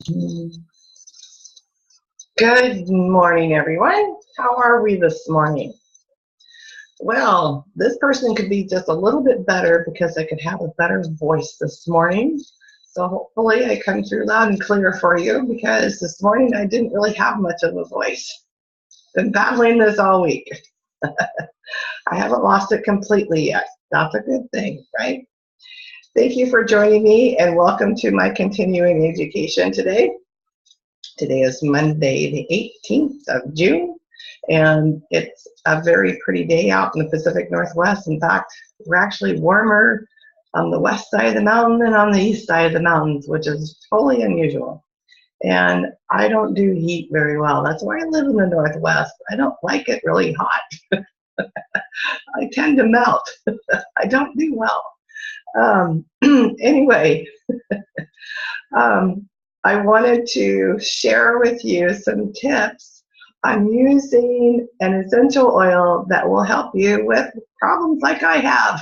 Good morning, everyone. How are we this morning? Well, this person could be just a little bit better because I could have a better voice this morning. So hopefully I come through loud and clear for you because this morning I didn't really have much of a voice. Been battling this all week. I haven't lost it completely yet. That's a good thing, right? Thank you for joining me and welcome to my continuing education today. Today is Monday, the 18th of June, and it's a very pretty day out in the Pacific Northwest. In fact, we're actually warmer on the west side of the mountain than on the east side of the mountains, which is totally unusual. And I don't do heat very well. That's why I live in the Northwest. I don't like it really hot. I tend to melt. I don't do well. Anyway, I wanted to share with you some tips on using an essential oil that will help you with problems like I have.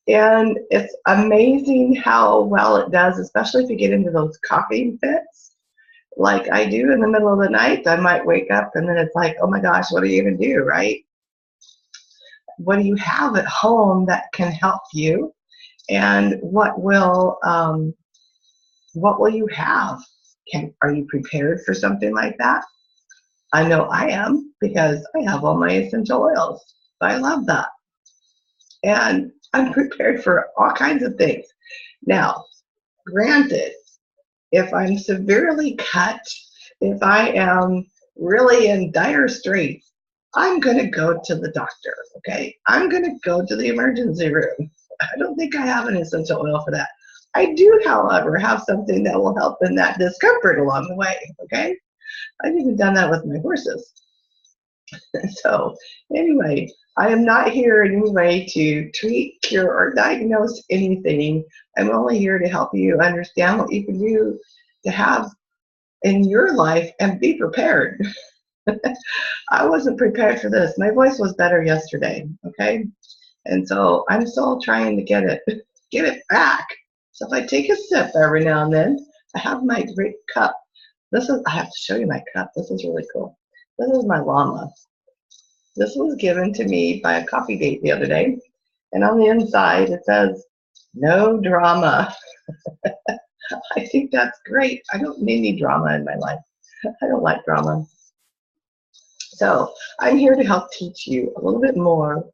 And it's amazing how well it does, especially if you get into those coughing fits like I do in the middle of the night. I might wake up and then it's like, oh my gosh, what do you even do, right? What do you have at home that can help you? And what will you have? Are you prepared for something like that? I know I am because I have all my essential oils. I love that. And I'm prepared for all kinds of things. Now, granted, if I'm severely cut, if I am really in dire straits, I'm going to go to the doctor, okay? I'm going to go to the emergency room. I don't think I have an essential oil for that. I do, however, have something that will help in that discomfort along the way, okay? I've even done that with my horses. So anyway, I am not here in any way to treat, cure, or diagnose anything. I'm only here to help you understand what you can do to have in your life and be prepared. I wasn't prepared for this. My voice was better yesterday, okay? And so I'm still trying to get it back. So if I take a sip every now and then, I have my great cup. I have to show you my cup. This is really cool. This is my llama. This was given to me by a coffee date the other day. And on the inside, it says, no drama. I think that's great. I don't need any drama in my life. I don't like drama. So I'm here to help teach you a little bit more.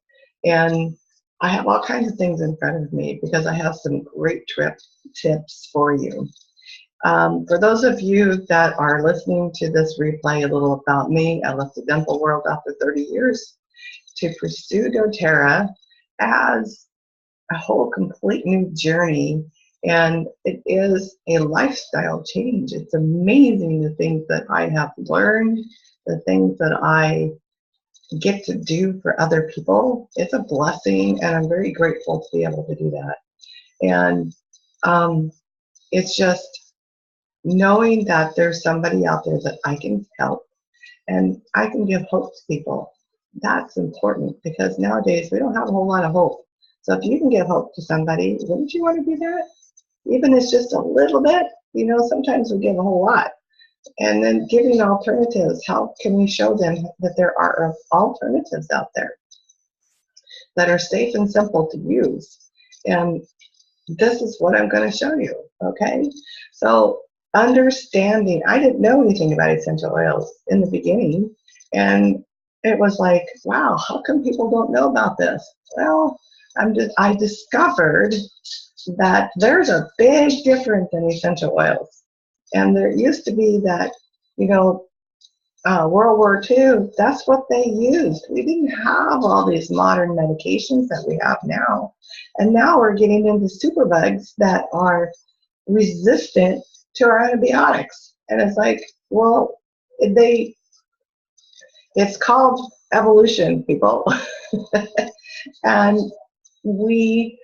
And I have all kinds of things in front of me because I have some great tips for you. For those of you that are listening to this replay, a little about me. I left the dental world after 30 years to pursue doTERRA as a whole complete new journey. And it is a lifestyle change. It's amazing the things that I have learned, the things that I get to do for other people. It's a blessing, and I'm very grateful to be able to do that. And it's just knowing that there's somebody out there that I can help and I can give hope to people. That's important because nowadays we don't have a whole lot of hope. So if you can give hope to somebody, wouldn't you want to do that? Even if it's just a little bit, sometimes we give a whole lot. And then giving alternatives, how can we show them that there are alternatives out there that are safe and simple to use? And this is what I'm going to show you, okay? So understanding, I didn't know anything about essential oils in the beginning. And it was like, wow, how come people don't know about this? Well, I discovered that there's a big difference in essential oils. And there used to be that, World War II, that's what they used. We didn't have all these modern medications that we have now. And now we're getting into superbugs that are resistant to our antibiotics. And it's like, well, it's called evolution, people. And we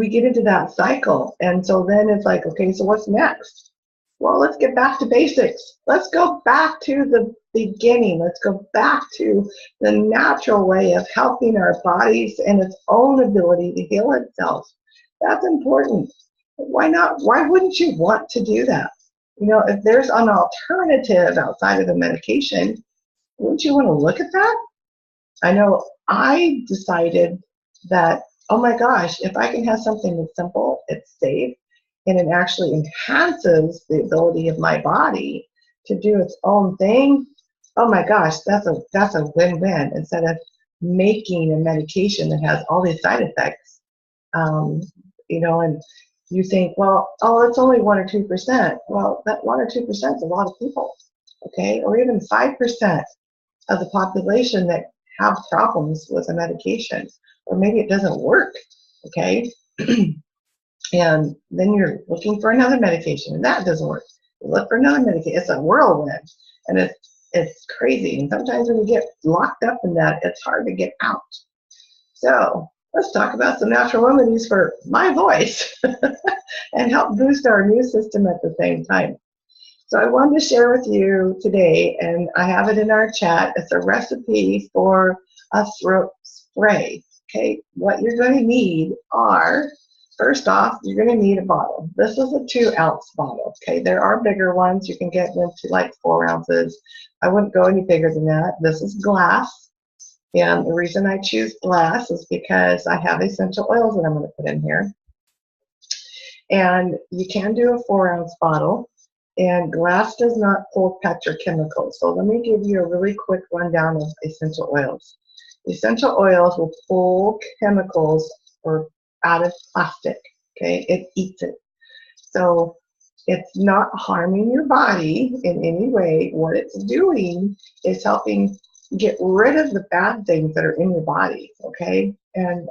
get into that cycle. And so then it's like, okay, so what's next? Well, let's get back to basics. Let's go back to the beginning. Let's go back to the natural way of helping our bodies and its own ability to heal itself. That's important. Why not? Why wouldn't you want to do that? You know, if there's an alternative outside of the medication, wouldn't you want to look at that? I know I decided that, oh my gosh, if I can have something that's simple, it's safe, and it actually enhances the ability of my body to do its own thing, oh my gosh, that's a win-win instead of making a medication that has all these side effects. Um, you know, and you think, well, oh, it's only 1 or 2%. Well, that 1 or 2% is a lot of people, okay? Or even 5% of the population that have problems with a medication, or maybe it doesn't work, okay? And then you're looking for another medication, and that doesn't work. You look for another medication. It's a whirlwind, and it's crazy. And sometimes when you get locked up in that, it's hard to get out. So let's talk about some natural remedies for my voice and help boost our immune system at the same time. So I wanted to share with you today, and I have it in our chat. It's a recipe for a throat spray. Okay, what you're going to need are, first off, you're going to need a bottle. This is a 2-ounce bottle. Okay, there are bigger ones. You can get them to like 4 ounces. I wouldn't go any bigger than that. This is glass, and the reason I choose glass is because I have essential oils that I'm going to put in here. And you can do a 4-ounce bottle. And glass does not hold petrochemicals. So let me give you a really quick rundown of essential oils. Essential oils will pull chemicals out of plastic. Okay, it eats it. So it's not harming your body in any way. What it's doing is helping get rid of the bad things that are in your body. Okay, and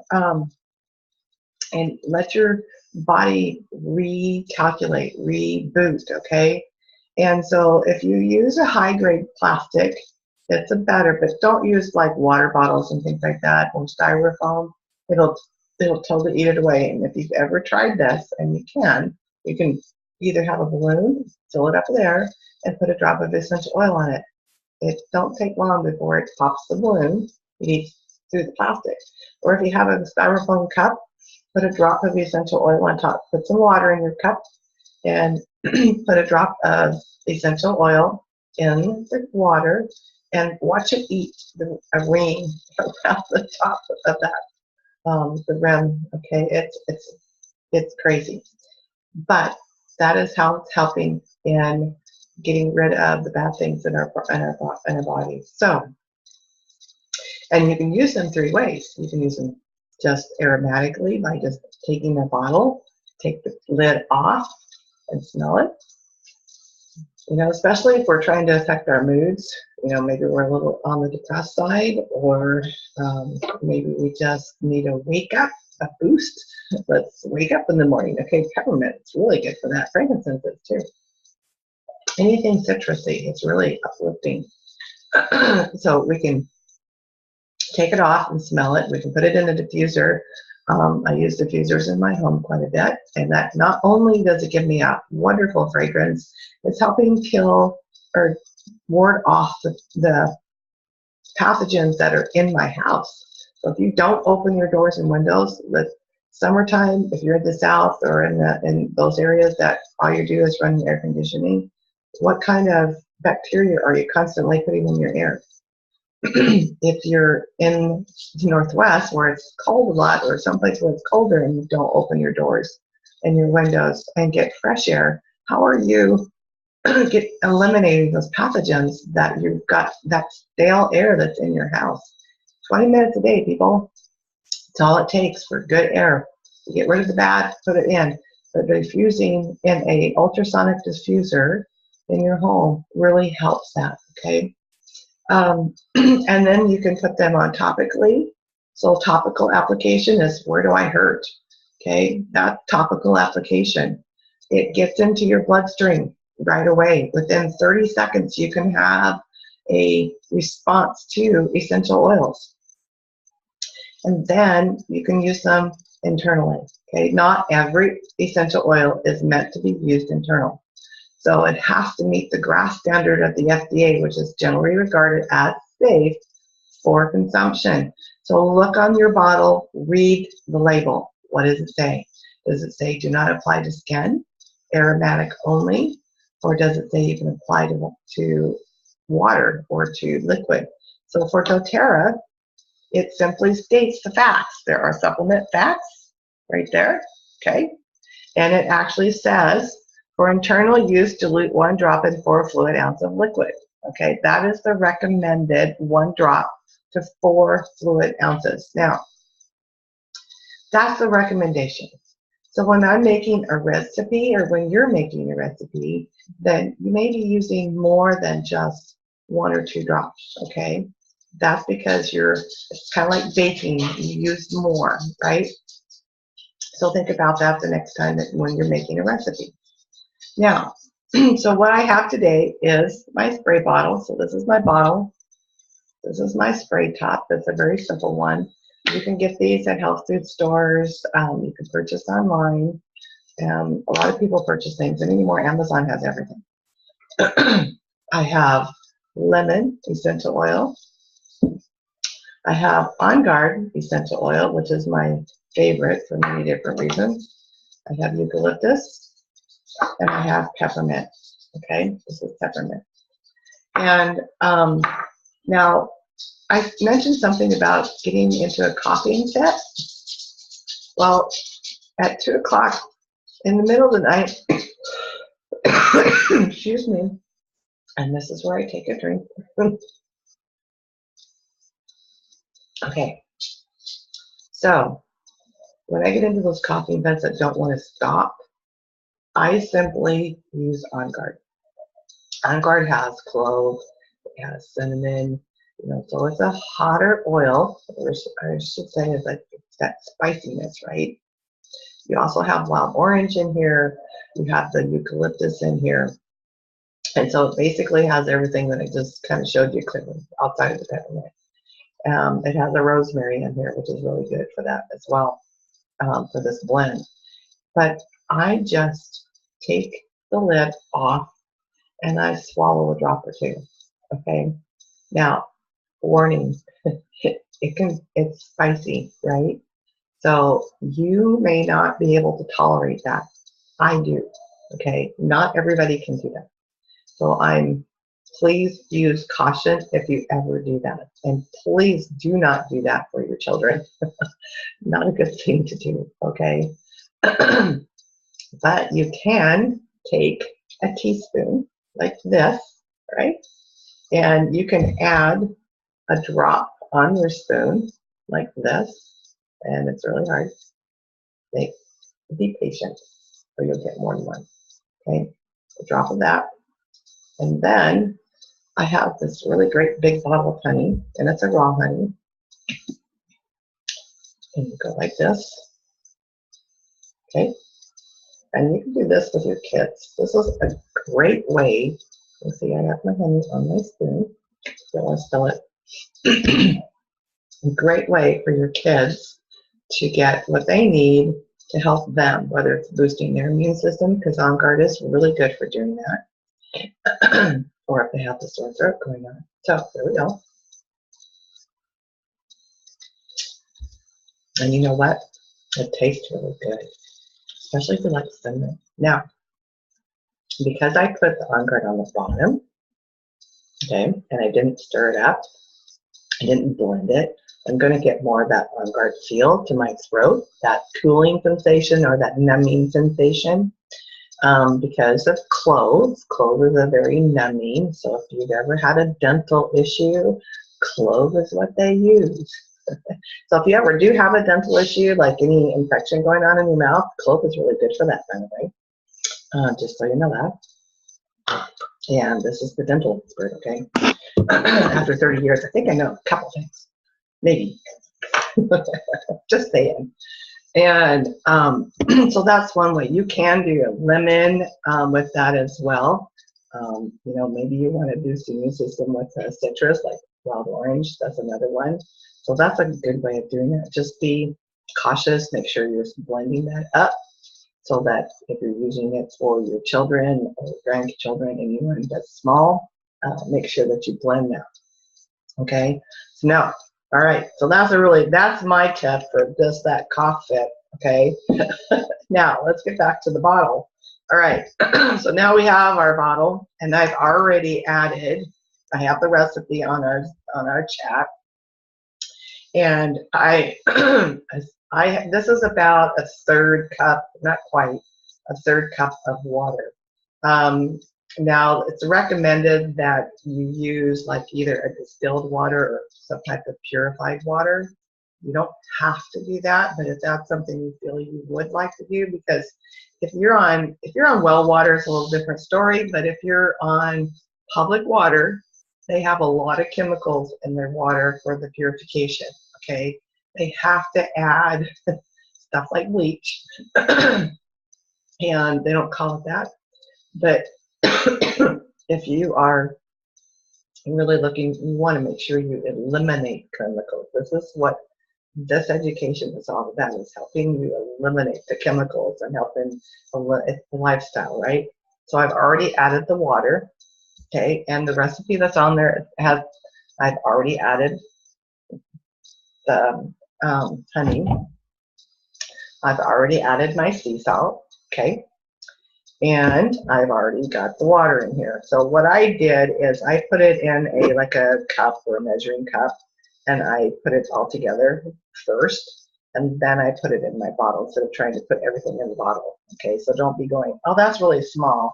let your body recalculate, reboot, okay? And so if you use a high-grade plastic, it's a better, but don't use like water bottles and things like that, or styrofoam. It'll totally eat it away. And if you've ever tried this, and you can either have a balloon, fill it up there, and put a drop of essential oil on it. It don't take long before it pops the balloon. It eats through the plastic. Or if you have a styrofoam cup, put a drop of essential oil on top. Put some water in your cup and put a drop of essential oil in the water and watch it eat a ring around the top of that, the rim. Okay, it's crazy, but that is how it's helping in getting rid of the bad things in our body. So, and you can use them 3 ways. You can use them just aromatically by just taking a bottle, take the lid off, and smell it. You know, especially if we're trying to affect our moods. You know, maybe we're a little on the depressed side, or maybe we just need a wake up, a boost. Let's wake up in the morning. Okay, peppermint, it's really good for that. Frankincense is too. Anything citrusy, it's really uplifting. So we can take it off and smell it. We can put it in a diffuser. I use diffusers in my home quite a bit, and that not only does it give me a wonderful fragrance, it's helping kill or ward off the pathogens that are in my house. So if you don't open your doors and windows, the summertime, if you're in the South or in those areas that all you do is run air conditioning, what kind of bacteria are you constantly putting in your air? If you're in the Northwest where it's cold a lot, or someplace where it's colder, and you don't open your doors and your windows and get fresh air, how are you eliminating those pathogens that you've got, that stale air that's in your house? 20 minutes a day, people. It's all it takes for good air. You get rid of the bad, put it in. But diffusing in a ultrasonic diffuser in your home really helps that, okay? And then you can put them on topically. So topical application is, where do I hurt? Okay, that topical application, it gets into your bloodstream right away. Within 30 seconds, you can have a response to essential oils. And then you can use them internally. Okay, not every essential oil is meant to be used internal. So it has to meet the GRAS standard of the FDA, which is generally regarded as safe for consumption. So look on your bottle, read the label. What does it say? Does it say do not apply to skin, aromatic only, or does it say you can apply to water or to liquid? So for doTERRA, it simply states the facts. There are supplement facts right there, okay? And it actually says, for internal use, dilute 1 drop in 4 fluid ounce of liquid. Okay, that is the recommended 1 drop to 4 fluid ounces. Now, that's the recommendation. So when I'm making a recipe, or when you're making a recipe, then you may be using more than just 1 or 2 drops, okay? That's because it's kind of like baking, you use more, right? So think about that the next time when you're making a recipe. Now, so what I have today is my spray bottle. So this is my bottle. This is my spray top. It's a very simple one. You can get these at health food stores. You can purchase online. A lot of people purchase things, and anymore Amazon has everything. I have lemon essential oil. I have On Guard essential oil, which is my favorite for many different reasons. I have eucalyptus, and I have peppermint. Okay, this is peppermint. And now, I mentioned something about getting into a coughing fit. Well, at 2 o'clock in the middle of the night, excuse me, and this is where I take a drink. Okay, so when I get into those coughing fits that don't want to stop, I simply use On Guard. On Guard has clove, it has cinnamon, so it's a hotter oil, or I should say it's like that spiciness, right? You also have wild orange in here, you have the eucalyptus in here, and so it basically has everything that I just kind of showed you clearly outside of the peppermint. It has a rosemary in here, which is really good for that as well, for this blend. But I just take the lid off and I swallow a drop or 2. Okay. Now, warning, it's spicy, right? So you may not be able to tolerate that. I do. Okay. Not everybody can do that. So please use caution if you ever do that. And please do not do that for your children. Not a good thing to do. Okay. But you can take a teaspoon like this, right? And you can add a drop on your spoon like this. And it's really hard. Be patient or you'll get more than one. Okay, a drop of that. And then I have this really great big bottle of honey, and it's a raw honey. And you go like this. Okay. And you can do this with your kids. This is a great way. You see, I have my honey on my spoon. Don't want to spill it. A great way for your kids to get what they need to help them, whether it's boosting their immune system, because On Guard is really good for doing that, or if they have the sore throat going on. So there we go. And you know what? It tastes really good, especially if you like cinnamon. Now, because I put the On Guard on the bottom, okay, and I didn't stir it up, I didn't blend it, I'm going to get more of that On Guard feel to my throat, that cooling sensation or that numbing sensation, because of cloves. Clove is a very numbing, so if you've ever had a dental issue, clove is what they use. So if you ever do have a dental issue, like any infection going on in your mouth, clove is really good for that, by the way. Just so you know that. And this is the dental expert, okay? After 30 years, I think I know a couple things. Maybe. Just saying. And so that's one way. You can do a lemon with that as well. Maybe you want to boost the immune system with a citrus, like wild orange. That's another one. So that's a good way of doing it. Just be cautious. Make sure you're blending that up so that if you're using it for your children or grandchildren, anyone that's small, make sure that you blend that. Okay. So now, all right. So that's my tip for just that cough fit. Okay, now let's get back to the bottle. All right, so now we have our bottle, and I've already added, I have the recipe on our chat, and this is about a third cup, not quite, a third cup of water. Now, it's recommended that you use like either a distilled water or some type of purified water. You don't have to do that, but if that's something you feel you would like to do, because if you're on well water, it's a little different story, but if you're on public water, they have a lot of chemicals in their water for the purification, okay? They have to add stuff like bleach, and they don't call it that, but if you are really looking, you want to make sure you eliminate chemicals. This is what this education is all about, is helping you eliminate the chemicals and helping the lifestyle, right? So I've already added the water, okay, and the recipe that's on there has, I've already added the honey. I've already added my sea salt, okay, and I've already got the water in here. So what I did is I put it in like a cup or a measuring cup, and I put it all together first, and then I put it in my bottle instead of trying to put everything in the bottle. Okay, so don't be going, oh, that's really small.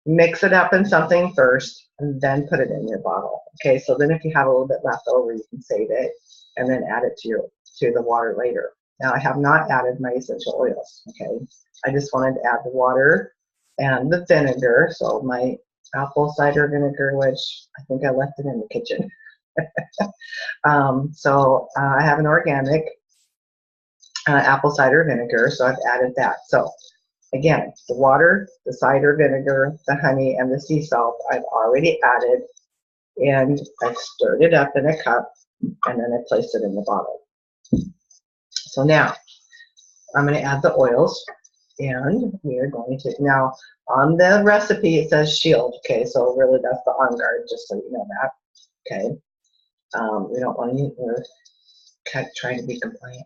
Mix it up in something first, and then put it in your bottle. Okay, so then if you have a little bit left over, you can save it and then add it to the water later. Now, I have not added my essential oils. Okay, I just wanted to add the water and the vinegar. So my apple cider vinegar, which I think I left it in the kitchen. I have an organic apple cider vinegar, so I've added that. So again, the water, the cider vinegar, the honey, and the sea salt I've already added, and I stirred it up in a cup, and then I placed it in the bottle. So now I'm going to add the oils, and we are going to, now on the recipe it says shield, okay, so really that's the on guard, just so you know that, okay. We don't want to, we're trying to be compliant.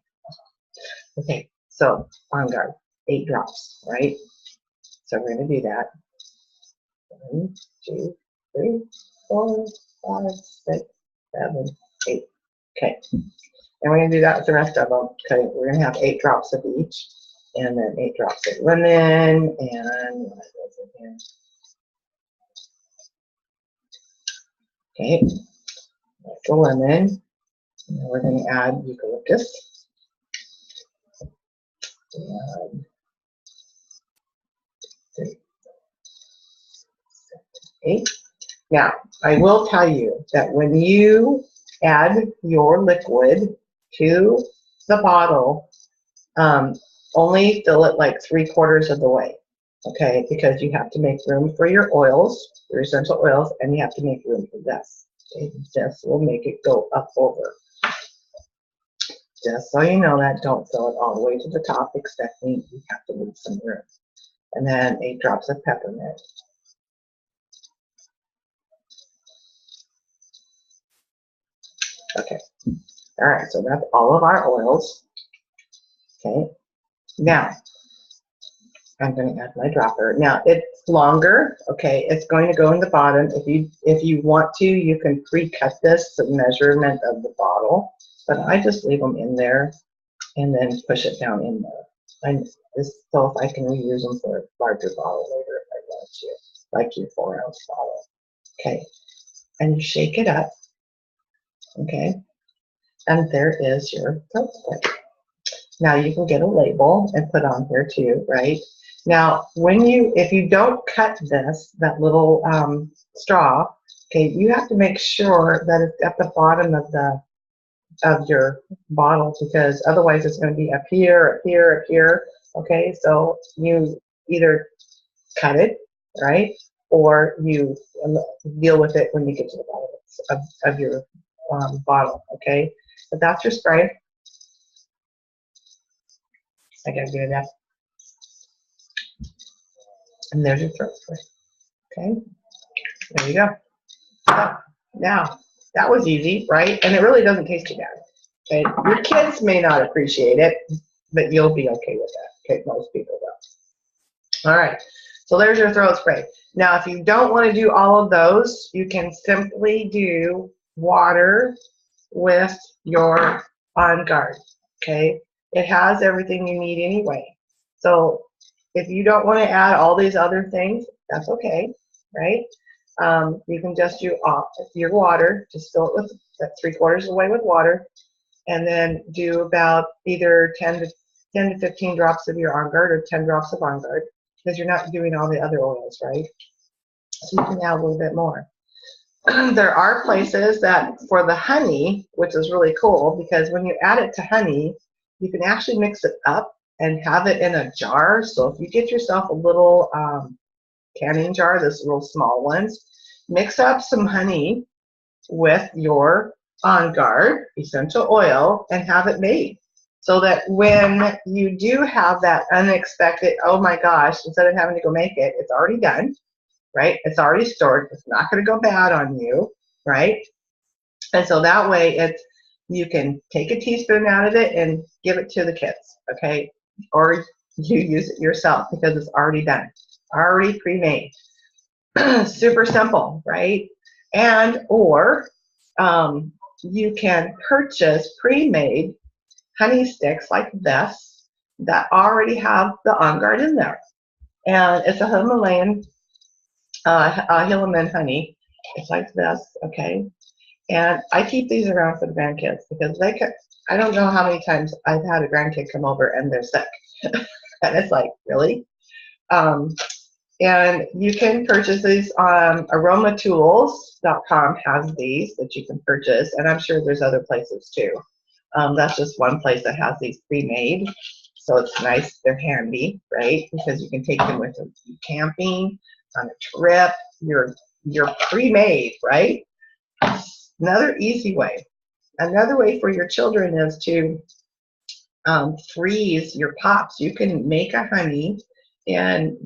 Okay, so on guard, 8 drops, right? So we're going to do that. 1, 2, 3, 4, 5, 6, 7, 8. Okay, and we're going to do that with the rest of them. Okay, we're going to have 8 drops of each, and then 8 drops of lemon, and what else in here? Okay, like the lemon. And we're going to add eucalyptus. And 3, 8. Now, I will tell you that when you add your liquid to the bottle, only fill it like 3/4 of the way, okay? Because you have to make room for your oils, your essential oils, and you have to make room for this. Okay? This will make it go up over. Just so you know that, don't fill it all the way to the top, expecting you have to leave some room. And then 8 drops of peppermint. Okay, all right, so that's all of our oils. Okay, now I'm going to add my dropper. Now it's longer, okay, it's going to go in the bottom. If you want to, you can pre-cut this, the measurement of the bottle, but I just leave them in there and then push it down in there. And this, so if I can reuse them for a larger bottle later if I want to, like your 4-ounce bottle. Okay, and you shake it up, okay, and there is your throat spray. Now you can get a label and put on here too, right? Now, if you don't cut this, that little straw, okay, you have to make sure that it's at the bottom of your bottle, because otherwise it's going to be up here, up here, up here. Okay, so you either cut it, right, or you deal with it when you get to the bottom of your bottle. Okay, but that's your spray. I gotta do that. And there's your throat spray. Okay, there you go. So, now, that was easy, right? And it really doesn't taste too bad. Okay, your kids may not appreciate it, but you'll be okay with that. Okay, most people will. All right, so there's your throat spray. Now, if you don't want to do all of those, you can simply do water with your On Guard. Okay, it has everything you need anyway. So if you don't want to add all these other things, that's okay, right? You can just do your water, just fill it with that 3/4 of the way with water, and then do about either 10 to 15 drops of your On Guard or 10 drops of On Guard, because you're not doing all the other oils, right? So you can add a little bit more. There are places that for the honey, which is really cool, because when you add it to honey, you can actually mix it up and have it in a jar. So if you get yourself a little canning jar, this little small ones, mix up some honey with your On Guard essential oil and have it made. So that when you do have that unexpected, oh my gosh, instead of having to go make it, it's already done, right? It's already stored. It's not going to go bad on you, right? And so that way you can take a teaspoon out of it and give it to the kids, okay? Or you use it yourself because it's already done, already pre-made. Super simple, right? And or you can purchase pre-made honey sticks like this that already have the On Guard in there. And it's a Himalayan honey. It's like this, okay? And I keep these around for the grandkids because I don't know how many times I've had a grandkid come over and they're sick. And it's like, really? And you can purchase these on aromatools.com has these that you can purchase, and I'm sure there's other places too. That's just one place that has these pre-made, so it's nice. They're handy, right? Because you can take them with you camping, on a trip. You're pre-made, right? Another easy way. Another way for your children is to freeze your pops. You can make a honey and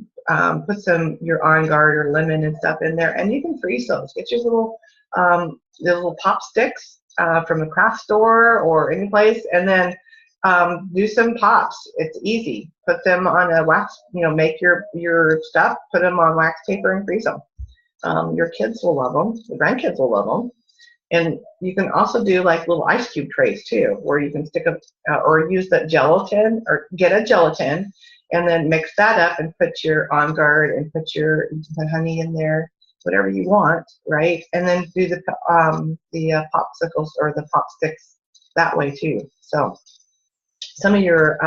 put your On Guard or lemon and stuff in there, and you can freeze those. Get your little pop sticks from the craft store or any place, and then do some pops. It's easy. Put them on a wax, make your stuff, put them on wax paper and freeze them. Your kids will love them. The grandkids will love them. And you can also do like little ice cube trays too, where you can stick or use that gelatin, or get a gelatin and then mix that up and put your On Guard and put honey in there, whatever you want, right? And then do the popsicles or the pop sticks that way too. So some of your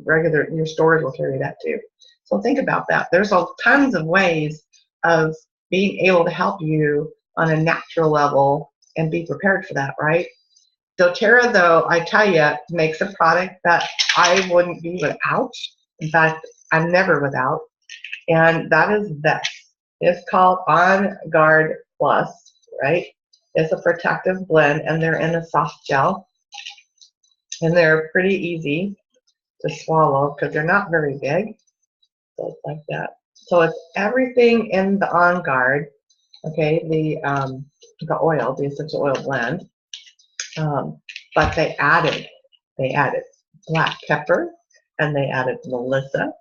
your stores will carry that too. So think about that. There's tons of ways of being able to help you on a natural level and be prepared for that, right? doTERRA, though, I tell you, makes a product that I wouldn't be without. In fact, I'm never without. And that is this. It's called On Guard Plus, right? It's a protective blend, and they're in a soft gel. And they're pretty easy to swallow because they're not very big. So it's like that. So it's everything in the On Guard, okay, the oil, the essential oil blend. But they added black pepper, and they added Melissa,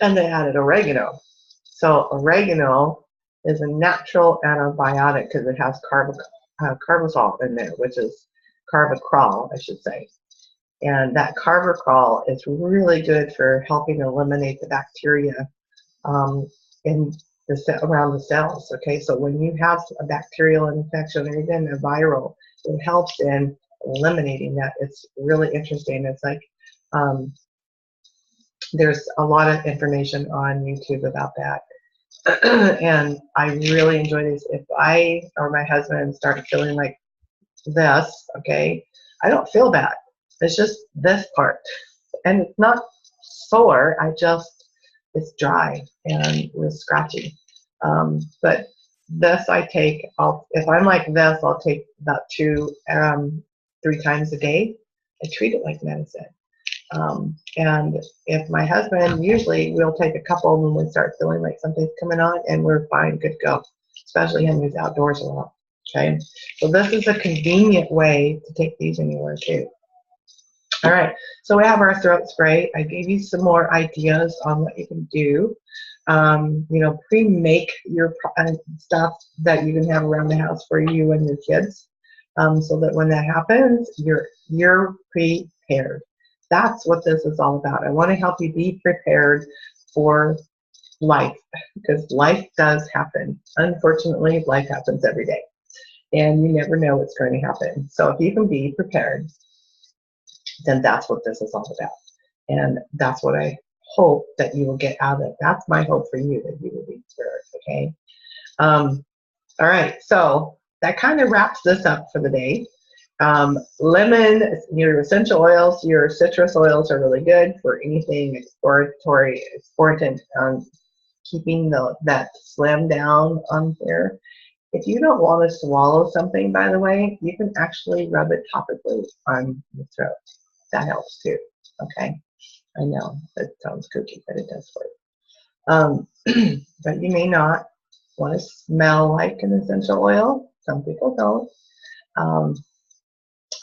and they added oregano. So oregano is a natural antibiotic because it has carbazole in there, which is carvacrol, I should say. And that carvacrol is really good for helping eliminate the bacteria around the cells. Okay, so when you have a bacterial infection or even a viral, it helps in eliminating that. It's really interesting. It's like there's a lot of information on YouTube about that. And I really enjoy these. If I or my husband started feeling like this, okay, I don't feel bad. It's just this part. And it's not sore, it's dry and it's scratchy. But this I take, if I'm like this, I'll take about 3 times a day. I treat it like medicine. And if my husband, usually we'll take a couple when we start feeling like something's coming on, and we're fine, good to go, especially him who's outdoors a lot. Okay, so this is a convenient way to take these anywhere too. All right, so we have our throat spray. I gave you some more ideas on what you can do. You know, pre-make your stuff that you can have around the house for you and your kids, so that when that happens, you're prepared. That's what this is all about. I want to help you be prepared for life, because life does happen. Unfortunately, life happens every day, and you never know what's going to happen. So if you can be prepared, then that's what this is all about. And that's what I hope that you will get out of it. That's my hope for you, that you will be prepared, okay? All right, so that kind of wraps this up for the day. Lemon, your essential oils, your citrus oils are really good for anything exploratory, exploratant, keeping that slam down on there. If you don't want to swallow something, by the way, you can actually rub it topically on your throat. That helps too, okay? I know it sounds kooky, but it does work. But you may not want to smell like an essential oil. Some people don't.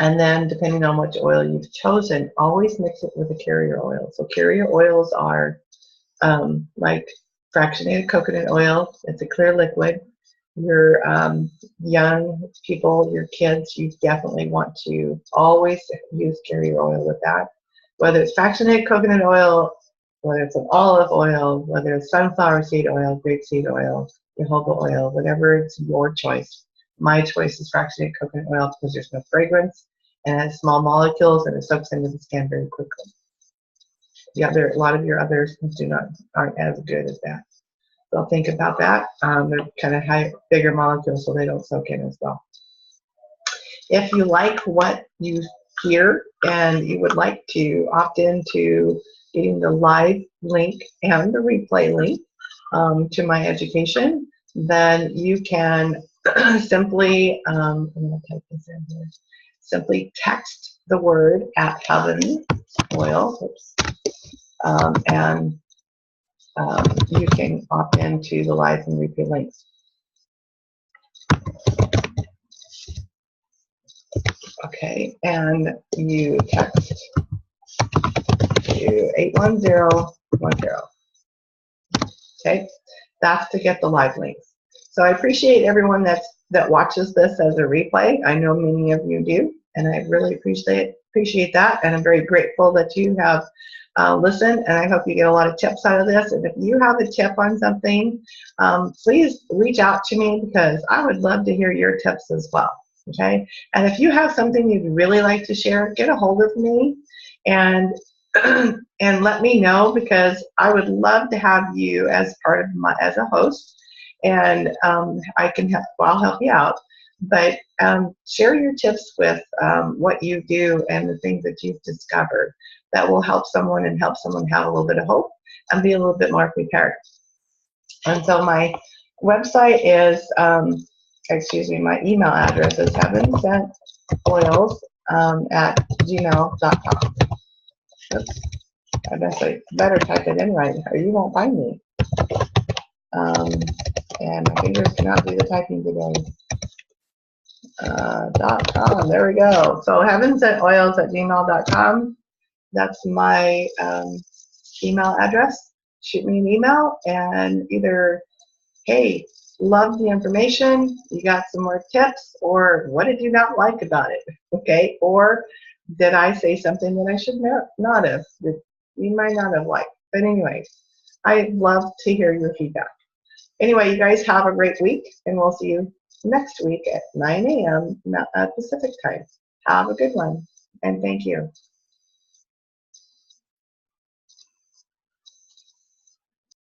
And then depending on which oil you've chosen, always mix it with a carrier oil. So carrier oils are like fractionated coconut oil. It's a clear liquid. Your young people, your kids, you definitely want to always use carrier oil with that. Whether it's fractionated coconut oil, whether it's an olive oil, whether it's sunflower seed oil, grapeseed oil, jojoba oil, whatever, it's your choice. My choice is fractionated coconut oil because there's no fragrance and it has small molecules and it soaks into the skin very quickly. A lot of your others aren't as good as that. So think about that. They're kind of bigger molecules, so they don't soak in as well. If you like what you hear and you would like to opt into getting the live link and the replay link to my education, then you can simply, I'm going to type this in here, simply text the word at Heaven Oil, and you can opt into the live and replay links. Okay, and you text to 81010. Okay, that's to get the live links. So I appreciate everyone that watches this as a replay. I know many of you do, and I really appreciate that, and I'm very grateful that you have listened, and I hope you get a lot of tips out of this. And if you have a tip on something, please reach out to me, because I would love to hear your tips as well. Okay, and if you have something you'd really like to share, get a hold of me and and let me know, because I would love to have you as part of as a host, and I'll help you out. But share your tips with what you do and the things that you've discovered that will help someone and help someone have a little bit of hope and be a little bit more prepared. And so my website is, my email address is heavenscentoils@gmail.com. Oops, I better type it in right, or you won't find me. And my fingers cannot do the typing today. .com, there we go. So heavenscentoils@gmail.com. That's my email address. Shoot me an email and either, hey, love the information, you got some more tips, or what did you not like about it? Okay, or did I say something that I should not have, that you might not have liked? But anyway, I'd love to hear your feedback. Anyway, you guys have a great week, and we'll see you next week at 9 a.m. Pacific time. Have a good one, and thank you.